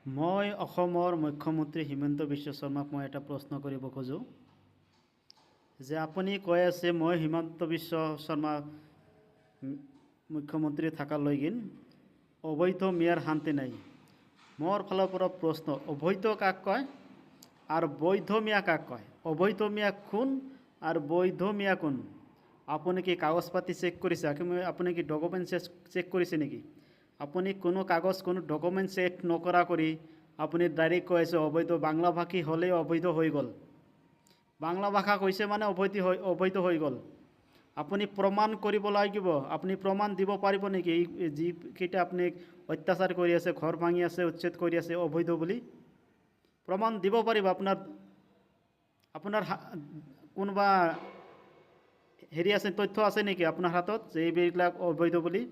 মই অসমৰ মুখ্যমন্ত্ৰী হিমন্ত বিশ্ব শৰ্মাক মই এটা প্ৰশ্ন কৰিব খোজোঁ যে আপুনি কৈ আছে মই হিমন্ত বিশ্ব শৰ্মা মুখ্যমন্ত্ৰী থাকালৈকে অবৈধ মেয়াৰ শান্তি নাই। মোৰ ফালৰ পৰা প্ৰশ্ন, অবৈধ কাক কয় আৰু বৈধ মিয়া কাক কয়? অবৈধ মিয়া কোন আৰু বৈধ মিয়া কোন? আপুনি কি কাগজ পাতি চেক কৰিছে? আপুনি কি ডকুমেণ্ট চেক কৰিছে নেকি? আপুনি কোনো কাগজ কোনো ডকুমেণ্ট চেক নকৰা কৰি আপুনি ডাইৰেক্ট কৈ আছে অবৈধ। বাংলা ভাষী হ'লেই অবৈধ হৈ গ'ল। বাংলা ভাষা কৈছে মানে অবৈধ হৈ গ'ল। আপুনি প্ৰমাণ কৰিব লাগিব। আপুনি প্ৰমাণ দিব পাৰিব নেকি যিকেইটা আপুনি অত্যাচাৰ কৰি আছে, ঘৰ ভাঙি আছে, উচ্ছেদ কৰি আছে অবৈধ বুলি? প্ৰমাণ দিব পাৰিব? আপোনাৰ কোনোবা হেৰি আছে, তথ্য আছে নেকি আপোনাৰ হাতত যে এইবিলাক অবৈধ বুলি?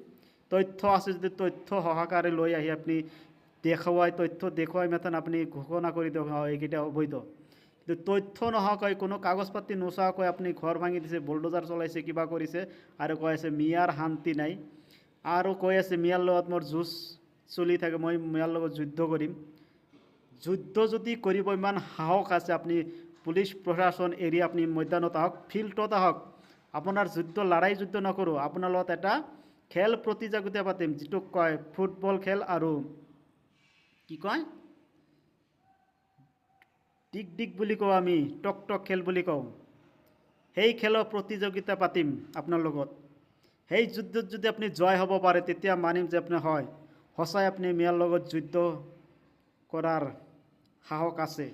তথ্য আছে যদি তথ্য সহকাৰে লৈ আহি আপুনি তথ্য দেখুৱাই মেথন আপুনি ঘোষণা কৰি দিয়ক এইকেইটা অবৈধ। কিন্তু তথ্য নোহোৱাকৈ কোনো কাগজ পাতি নোচোৱাকৈ আপুনি ঘৰ ভাঙি দিছে, বুলডোজাৰ চলাইছে, কিবা কৰিছে আৰু কৈ আছে মিয়াৰ শান্তি নাই আৰু কৈ আছে মিয়াৰ লগত মোৰ যুঁজ চলি থাকে, মই মিয়াৰ লগত যুদ্ধ কৰিম। যুদ্ধ যদি কৰিব ইমান সাহস আছে, আপুনি পুলিচ প্ৰশাসন এৰি আপুনি মৈদানত আহক, ফিল্ডত আহক। আপোনাৰ লৰাই যুদ্ধ নকৰোঁ, আপোনাৰ লগত এটা খেল প্ৰতিযোগিতা পাতিম, যিটোক কয় ফুটবল খেল আৰু কি কয় ডিগ বুলি কওঁ আমি, টক খেল বুলি কওঁ। সেই খেলৰ প্ৰতিযোগিতা পাতিম আপোনাৰ লগত। সেই যুদ্ধত যদি আপুনি জয় হ'ব পাৰে তেতিয়া মানিম যে আপুনি হয় সঁচাই আপুনি মিয়াৰ লগত যুদ্ধ কৰাৰ সাহস আছে।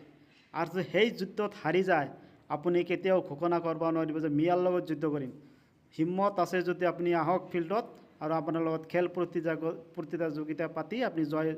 আৰু যদি সেই যুদ্ধত হাৰি যায় আপুনি কেতিয়াও ঘোষণা কৰিব নোৱাৰিব যে মিয়াৰ লগত যুদ্ধ কৰিম। হিম্মত আছে যদি আপুনি আহক ফিল্ডত আৰু আপোনাৰ লগত খেল প্ৰতিযোগিতা পাতি আপুনি জয়